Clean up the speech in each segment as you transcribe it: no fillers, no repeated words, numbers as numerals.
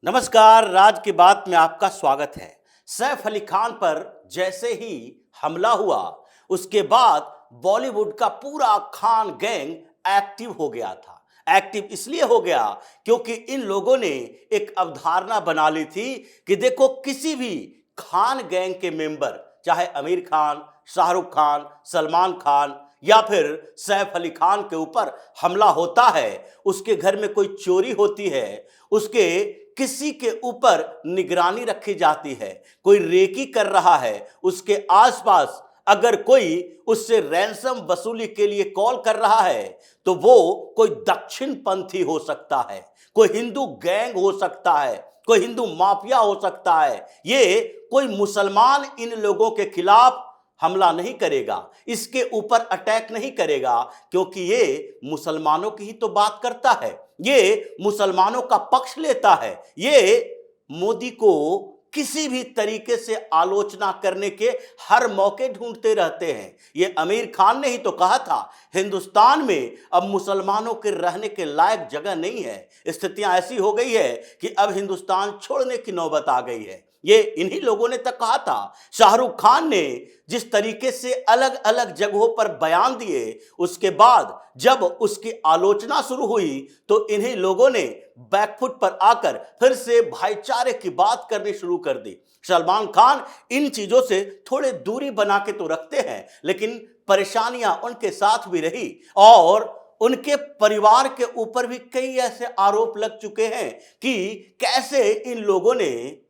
नमस्कार। राज की बात में आपका स्वागत है। सैफ अली खान पर जैसे ही हमला हुआ उसके बाद बॉलीवुड का पूरा खान गैंग एक्टिव हो गया था। एक्टिव इसलिए हो गया क्योंकि इन लोगों ने एक अवधारणा बना ली थी कि देखो, किसी भी खान गैंग के मेंबर, चाहे आमिर खान, शाहरुख खान, सलमान खान या फिर सैफ अली खान के ऊपर हमला होता है, उसके घर में कोई चोरी होती है, उसके किसी के ऊपर निगरानी रखी जाती है, कोई रेकी कर रहा है, उसके आसपास अगर कोई उससे रैंसम वसूली के लिए कॉल कर रहा है, तो वो कोई दक्षिण पंथी हो सकता है, कोई हिंदू गैंग हो सकता है, कोई हिंदू माफिया हो सकता है। ये कोई मुसलमान इन लोगों के खिलाफ हमला नहीं करेगा, इसके ऊपर अटैक नहीं करेगा, क्योंकि ये मुसलमानों की ही तो बात करता है, ये मुसलमानों का पक्ष लेता है, ये मोदी को किसी भी तरीके से आलोचना करने के हर मौके ढूंढते रहते हैं। ये आमिर खान ने ही तो कहा था, हिंदुस्तान में अब मुसलमानों के रहने के लायक जगह नहीं है, स्थितियां ऐसी हो गई है कि अब हिंदुस्तान छोड़ने की नौबत आ गई है। ये इन्हीं लोगों ने तक कहा था। शाहरुख खान ने जिस तरीके से अलग अलग जगहों पर बयान दिए, उसके बाद जब उसकी आलोचना शुरू हुई तो इन्हीं लोगों ने बैकफुट पर आकर फिर से भाईचारे की बात करनी शुरू कर दी। सलमान खान इन चीजों से थोड़े दूरी बना के तो रखते हैं, लेकिन परेशानियां उनके साथ भी रही और उनके परिवार के ऊपर भी कई ऐसे आरोप लग चुके हैं कि कैसे इन लोगों ने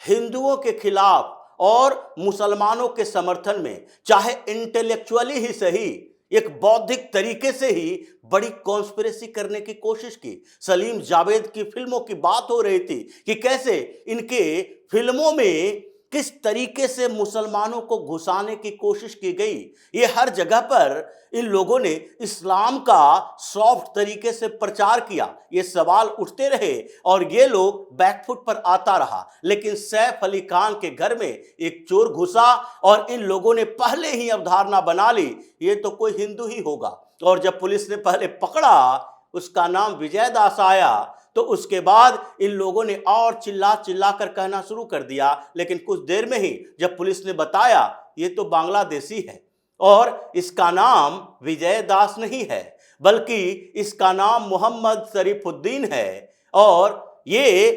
हिंदुओं के खिलाफ और मुसलमानों के समर्थन में, चाहे इंटेलेक्चुअली ही सही, एक बौद्धिक तरीके से ही बड़ी कॉन्स्पिरेसी करने की कोशिश की। सलीम जावेद की फिल्मों की बात हो रही थी कि कैसे इनके फिल्मों में किस तरीके से मुसलमानों को घुसाने की कोशिश की गई। ये हर जगह पर इन लोगों ने इस्लाम का सॉफ्ट तरीके से प्रचार किया। ये सवाल उठते रहे और ये लोग बैकफुट पर आता रहा, लेकिन सैफ अली खान के घर में एक चोर घुसा और इन लोगों ने पहले ही अवधारणा बना ली, ये तो कोई हिंदू ही होगा। और जब पुलिस ने पहले पकड़ा, उसका नाम विजय दास आया, तो उसके बाद इन लोगों ने और चिल्ला चिल्ला कर कहना शुरू कर दिया। लेकिन कुछ देर में ही जब पुलिस ने बताया ये तो बांग्लादेशी है और इसका नाम विजय दास नहीं है, बल्कि इसका नाम मोहम्मद शरीफुद्दीन है और ये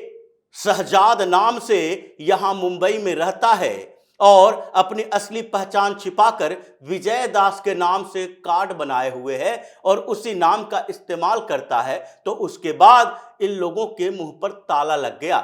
शहजाद नाम से यहां मुंबई में रहता है और अपनी असली पहचान छिपाकर विजय दास के नाम से कार्ड बनाए हुए है और उसी नाम का इस्तेमाल करता है। तो उसके बाद इन लोगों के मुंह पर ताला लग गया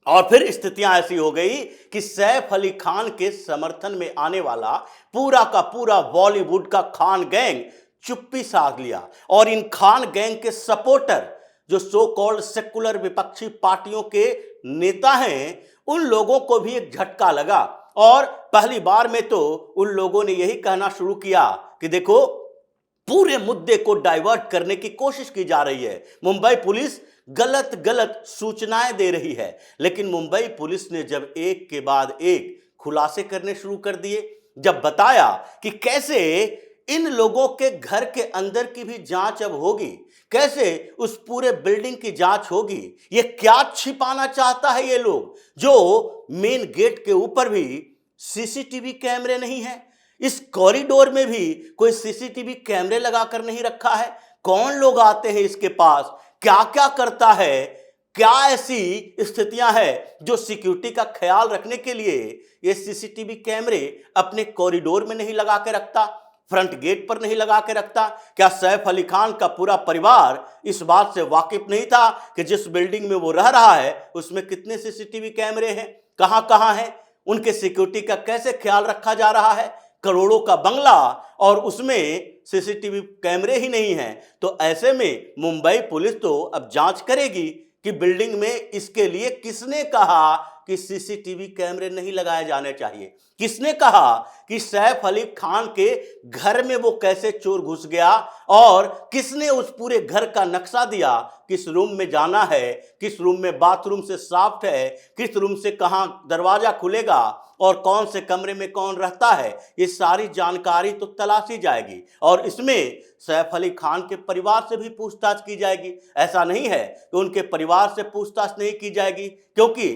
और फिर स्थितियां ऐसी हो गई कि सैफ अली खान के समर्थन में आने वाला पूरा का पूरा बॉलीवुड का खान गैंग चुप्पी साध लिया और इन खान गैंग के सपोर्टर, जो सो कॉल्ड सेकुलर विपक्षी पार्टियों के नेता हैं, उन लोगों को भी एक झटका लगा और पहली बार में तो उन लोगों ने यही कहना शुरू किया कि देखो, पूरे मुद्दे को डाइवर्ट करने की कोशिश की जा रही है, मुंबई पुलिस गलत गलत सूचनाएं दे रही है। लेकिन मुंबई पुलिस ने जब एक के बाद एक खुलासे करने शुरू कर दिए, जब बताया कि कैसे इन लोगों के घर के अंदर की भी जांच अब होगी, कैसे उस पूरे बिल्डिंग की जांच होगी, ये क्या छिपाना चाहता है ये लोग, जो मेन गेट के ऊपर भी सीसीटीवी कैमरे नहीं है, इस कॉरिडोर में भी कोई सीसीटीवी कैमरे लगाकर नहीं रखा है। कौन लोग आते हैं इसके पास, क्या क्या करता है, क्या ऐसी स्थितियां हैं जो सिक्योरिटी का ख्याल रखने के लिए ये सीसीटीवी कैमरे अपने कॉरिडोर में नहीं लगा के रखता, फ्रंट गेट पर नहीं लगा के रखता। क्या सैफ अली खान का पूरा परिवार इस बात से वाकिफ नहीं था कि जिस बिल्डिंग में वो रह रहा है उसमें कितने सीसीटीवी कैमरे हैं, कहां कहां हैं, उनके सिक्योरिटी का कैसे ख्याल रखा जा रहा है। करोड़ों का बंगला और उसमें सीसीटीवी कैमरे ही नहीं हैं। तो ऐसे में मुंबई पुलिस तो अब जांच करेगी कि बिल्डिंग में इसके लिए किसने कहा कि सीसीटीवी कैमरे नहीं लगाए जाने चाहिए, किसने कहा कि सैफ अली खान के घर में वो कैसे चोर घुस गया और किसने उस पूरे घर का नक्शा दिया, किस रूम में जाना है, किस रूम में बाथरूम से साफ है, किस रूम से कहां दरवाजा खुलेगा और कौन से कमरे में कौन रहता है, ये सारी जानकारी तो तलाशी जाएगी और इसमें सैफ अली खान के परिवार से भी पूछताछ की जाएगी। ऐसा नहीं है कि उनके परिवार से पूछताछ नहीं की जाएगी, क्योंकि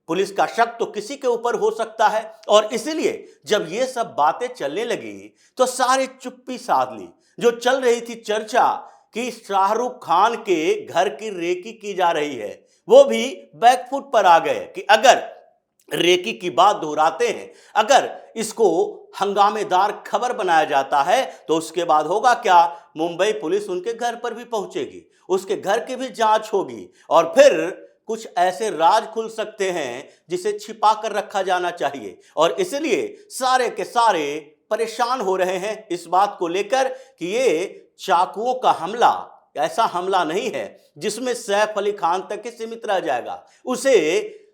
पुलिस का शक तो किसी के ऊपर हो सकता है। और इसीलिए जब ये सब बातें चलने लगी तो सारे चुप्पी साध ली। जो चल रही थी चर्चा कि शाहरुख खान के घर की रेकी की जा रही है, वो भी बैकफुट पर आ गए कि अगर रेकी की बात दोहराते हैं, अगर इसको हंगामेदार खबर बनाया जाता है तो उसके बाद होगा क्या, मुंबई पुलिस उनके घर पर भी पहुंचेगी, उसके घर की भी जांच होगी और फिर कुछ ऐसे राज खुल सकते हैं जिसे छिपा कर रखा जाना चाहिए। और इसलिए सारे के सारे परेशान हो रहे हैं इस बात को लेकर कि ये चाकुओं का हमला ऐसा हमला नहीं है जिसमें सैफ अली खान तक ही सीमित रह जाएगा। उसे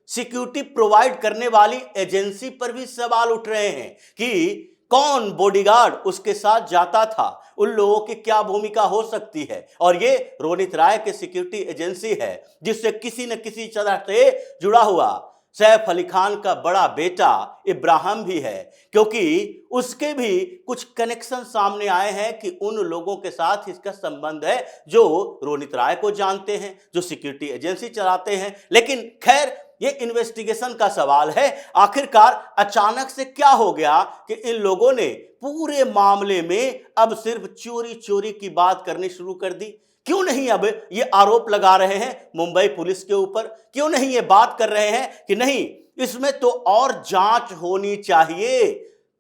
सिक्योरिटी प्रोवाइड करने वाली एजेंसी पर भी सवाल उठ रहे हैं कि कौन बॉडीगार्ड उसके साथ जाता था, उन लोगों की क्या भूमिका हो सकती है। और ये रोनित राय के सिक्योरिटी एजेंसी है जिससे किसी न किसी तरह से जुड़ा हुआ सैफ अली खान का बड़ा बेटा इब्राहिम भी है, क्योंकि उसके भी कुछ कनेक्शन सामने आए हैं कि उन लोगों के साथ इसका संबंध है जो रोनित राय को जानते हैं, जो सिक्योरिटी एजेंसी चलाते हैं। लेकिन खैर, ये इन्वेस्टिगेशन का सवाल है। आखिरकार अचानक से क्या हो गया कि इन लोगों ने पूरे मामले में अब सिर्फ चोरी चोरी की बात करनी शुरू कर दी। क्यों नहीं अब ये आरोप लगा रहे हैं मुंबई पुलिस के ऊपर, क्यों नहीं ये बात कर रहे हैं कि नहीं, इसमें तो और जांच होनी चाहिए,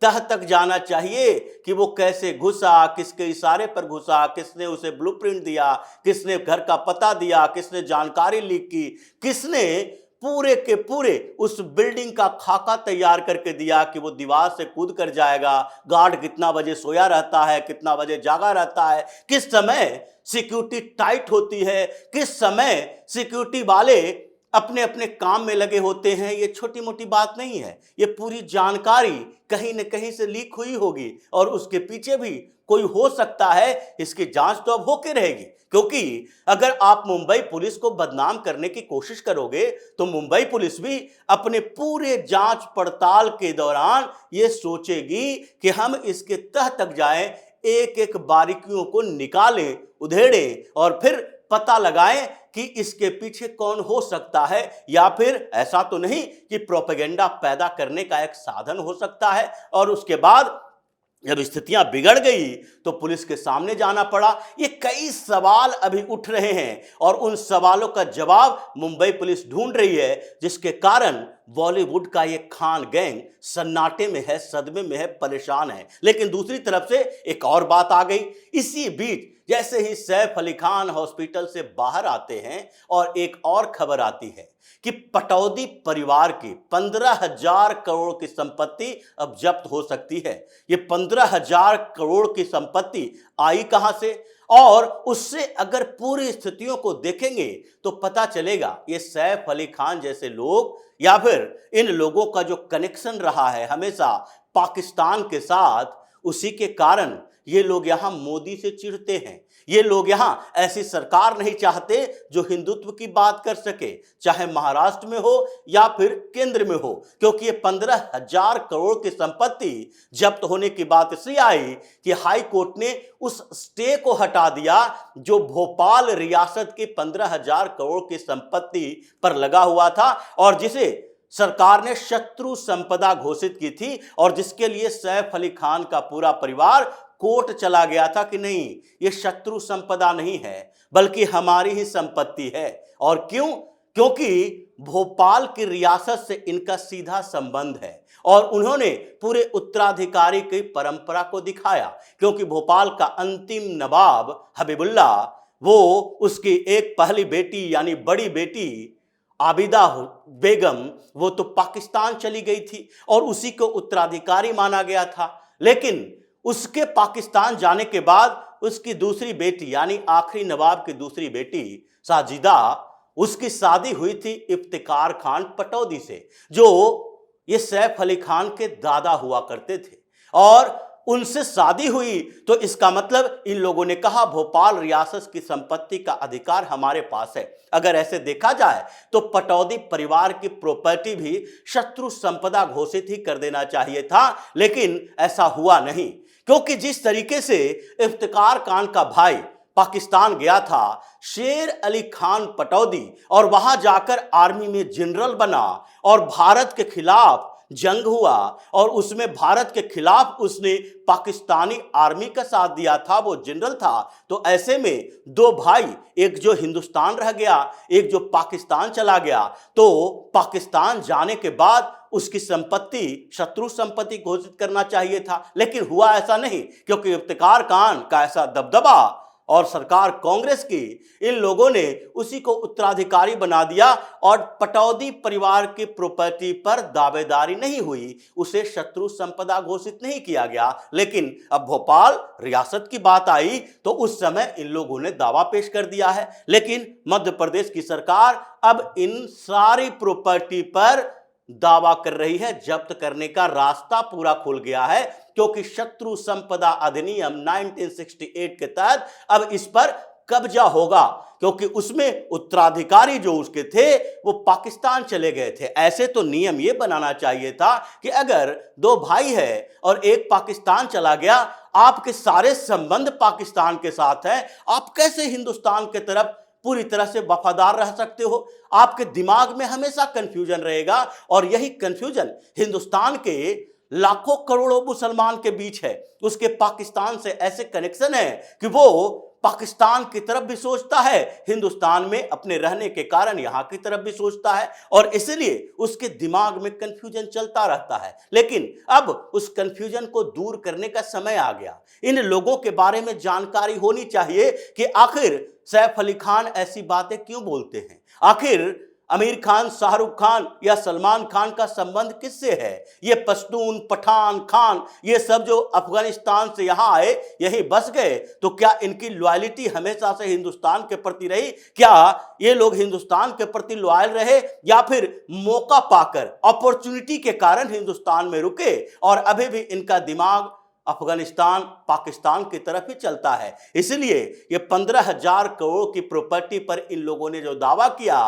तह तक जाना चाहिए कि वो कैसे घुसा, किसके इशारे पर घुसा, किसने उसे ब्लूप्रिंट दिया, किसने घर का पता दिया, किसने जानकारी लीक की, किसने पूरे के पूरे उस बिल्डिंग का खाका तैयार करके दिया कि वो दीवार से कूद कर जाएगा, गार्ड कितना बजे सोया रहता है, कितना बजे जागा रहता है, किस समय सिक्योरिटी टाइट होती है, किस समय सिक्योरिटी वाले अपने अपने काम में लगे होते हैं। ये छोटी मोटी बात नहीं है, ये पूरी जानकारी कहीं न कहीं से लीक हुई होगी और उसके पीछे भी कोई हो सकता है। इसकी जांच तो अब होके रहेगी, क्योंकि अगर आप मुंबई पुलिस को बदनाम करने की कोशिश करोगे तो मुंबई पुलिस भी अपने पूरे जांच पड़ताल के दौरान ये सोचेगी कि हम इसके तह तक जाएं, एक एक बारीकियों को निकालें, उधेड़ें और फिर पता लगाएं कि इसके पीछे कौन हो सकता है, या फिर ऐसा तो नहीं कि प्रोपेगेंडा पैदा करने का एक साधन हो सकता है। और उसके बाद जब स्थितियां बिगड़ गई तो पुलिस के सामने जाना पड़ा। ये कई सवाल अभी उठ रहे हैं और उन सवालों का जवाब मुंबई पुलिस ढूंढ रही है, जिसके कारण बॉलीवुड का ये खान गैंग सन्नाटे में है, सदमे में है, परेशान है। लेकिन दूसरी तरफ से एक और बात आ गई। इसी बीच जैसे ही सैफ अली खान हॉस्पिटल से बाहर आते हैं और एक और खबर आती है कि पटौदी परिवार की 15,000 करोड़ की संपत्ति अब जब्त हो सकती है। ये 15,000 करोड़ की संपत्ति आई कहां से, और उससे अगर पूरी स्थितियों को देखेंगे तो पता चलेगा ये सैफ अली खान जैसे लोग या फिर इन लोगों का जो कनेक्शन रहा है हमेशा पाकिस्तान के साथ, उसी के कारण ये लोग यहां मोदी से चिढ़ते हैं। ये लोग यहां ऐसी सरकार नहीं चाहते जो हिंदुत्व की बात कर सके, चाहे महाराष्ट्र में हो या फिर केंद्र में हो, क्योंकि ये 15,000 करोड़ की संपत्ति जब्त होने की बात इसलिए आई कि हाई कोर्ट ने उस स्टे को हटा दिया जो भोपाल रियासत की 15,000 करोड़ की संपत्ति पर लगा हुआ था और जिसे सरकार ने शत्रु संपदा घोषित की थी, और जिसके लिए सैफ अली खान का पूरा परिवार कोर्ट चला गया था कि नहीं, ये शत्रु संपदा नहीं है बल्कि हमारी ही संपत्ति है। और क्यों? क्योंकि भोपाल की रियासत से इनका सीधा संबंध है और उन्होंने पूरे उत्तराधिकारी की परंपरा को दिखाया, क्योंकि भोपाल का अंतिम नवाब हबीबुल्ला, वो उसकी एक पहली बेटी यानी बड़ी बेटी आबिदा बेगम, वो तो पाकिस्तान चली गई थी और उसी को उत्तराधिकारी माना गया था। लेकिन उसके पाकिस्तान जाने के बाद उसकी दूसरी बेटी यानी आखिरी नवाब की दूसरी बेटी साजिदा, उसकी शादी हुई थी इफ्तिकार खान पटौदी से, जो ये सैफ अली खान के दादा हुआ करते थे। और उनसे शादी हुई तो इसका मतलब इन लोगों ने कहा भोपाल रियासत की संपत्ति का अधिकार हमारे पास है। अगर ऐसे देखा जाए तो पटौदी परिवार की प्रॉपर्टी भी शत्रु संपदा घोषित ही कर देना चाहिए था, लेकिन ऐसा हुआ नहीं, क्योंकि जिस तरीके से इफ्तिकार खान का भाई पाकिस्तान गया था, शेर अली खान पटौदी, और वहां जाकर आर्मी में जनरल बना और भारत के खिलाफ जंग हुआ और उसमें भारत के खिलाफ उसने पाकिस्तानी आर्मी का साथ दिया था, वो जनरल था। तो ऐसे में दो भाई, एक जो हिंदुस्तान रह गया, एक जो पाकिस्तान चला गया, तो पाकिस्तान जाने के बाद उसकी संपत्ति शत्रु संपत्ति घोषित करना चाहिए था, लेकिन हुआ ऐसा नहीं, क्योंकि इफ्तिकार खान का ऐसा दबदबा और सरकार कांग्रेस की, इन लोगों ने उसी को उत्तराधिकारी बना दिया और पटौदी परिवार की प्रॉपर्टी पर दावेदारी नहीं हुई, उसे शत्रु संपदा घोषित नहीं किया गया। लेकिन अब भोपाल रियासत की बात आई तो उस समय इन लोगों ने दावा पेश कर दिया है। लेकिन मध्य प्रदेश की सरकार अब इन सारी प्रॉपर्टी पर दावा कर रही है, जब्त करने का रास्ता पूरा खुल गया है, क्योंकि शत्रु संपदा अधिनियम 1968 के तहत अब इस पर कब्जा होगा, क्योंकि उसमें उत्तराधिकारी जो उसके थे वो पाकिस्तान चले गए थे। ऐसे तो नियम ये बनाना चाहिए था कि अगर दो भाई है और एक पाकिस्तान चला गया, आपके सारे संबंध पाकिस्तान के साथ हैं, आप कैसे हिंदुस्तान के तरफ पूरी तरह से वफादार रह सकते हो? आपके दिमाग में हमेशा कंफ्यूजन रहेगा, और यही कंफ्यूजन हिंदुस्तान के लाखों करोड़ों मुसलमान के बीच है। उसके पाकिस्तान से ऐसे कनेक्शन है कि वो पाकिस्तान की तरफ भी सोचता है, हिंदुस्तान में अपने रहने के कारण यहां की तरफ भी सोचता है, और इसलिए उसके दिमाग में कंफ्यूजन चलता रहता है। लेकिन अब उस कंफ्यूजन को दूर करने का समय आ गया। इन लोगों के बारे में जानकारी होनी चाहिए कि आखिर सैफ अली खान ऐसी बातें क्यों बोलते हैं, आखिर आमिर खान, शाहरुख खान या सलमान खान का संबंध किससे है? ये पश्तून, पठान, खान, ये सब जो अफगानिस्तान से यहां आए, यहीं बस गए, तो क्या इनकी लॉयल्टी हमेशा से हिंदुस्तान के प्रति रही? क्या ये लोग हिंदुस्तान के प्रति लॉयल रहे, या फिर मौका पाकर, अपॉर्चुनिटी के कारण हिंदुस्तान में रुके और अभी भी इनका दिमाग अफगानिस्तान, पाकिस्तान की तरफ ही चलता है? इसलिए ये 15,000 करोड़ की प्रॉपर्टी पर इन लोगों ने जो दावा किया,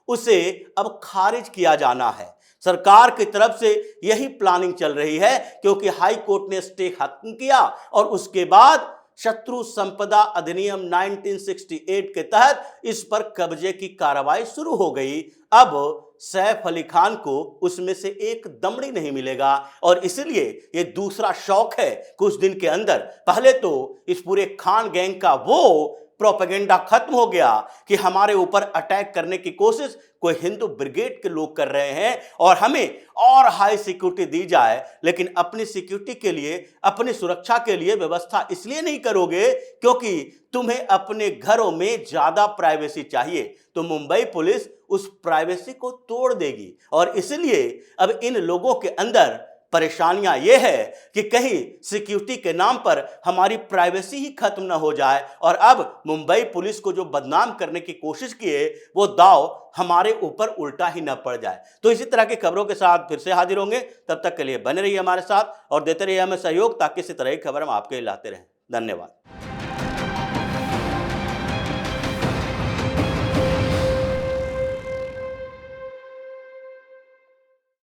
उसे अब खारिज किया जाना है। सरकार की तरफ से यही प्लानिंग चल रही है, क्योंकि हाई कोर्ट ने स्टे खत्म किया और उसके बाद शत्रु संपदा अधिनियम 1968 के तहत इस पर कब्जे की कार्रवाई शुरू हो गई। अब सैफ अली खान को उसमें से एक दमड़ी नहीं मिलेगा, और इसलिए ये दूसरा शौक है कुछ दिन के अंदर। पहले तो इस पूरे खान गैंग का वो प्रोपेगेंडा खत्म हो गया कि हमारे ऊपर अटैक करने की कोशिश कोई हिंदू ब्रिगेड के लोग कर रहे हैं और हमें और हाई सिक्योरिटी दी जाए, लेकिन अपनी सिक्योरिटी के लिए, अपनी सुरक्षा के लिए व्यवस्था इसलिए नहीं करोगे क्योंकि तुम्हें अपने घरों में ज्यादा प्राइवेसी चाहिए, तो मुंबई पुलिस उस प्राइवेसी को तोड़ देगी। और इसलिए अब इन लोगों के अंदर परेशानियां यह है कि कहीं सिक्योरिटी के नाम पर हमारी प्राइवेसी ही खत्म ना हो जाए, और अब मुंबई पुलिस को जो बदनाम करने की कोशिश किए वो दाव हमारे ऊपर उल्टा ही ना पड़ जाए। तो इसी तरह की खबरों के साथ फिर से हाजिर होंगे, तब तक के लिए बने रहिए हमारे साथ और देते रहिए हमें सहयोग, ताकि इसी तरह की खबर हम आपके लिए लाते रहें। धन्यवाद।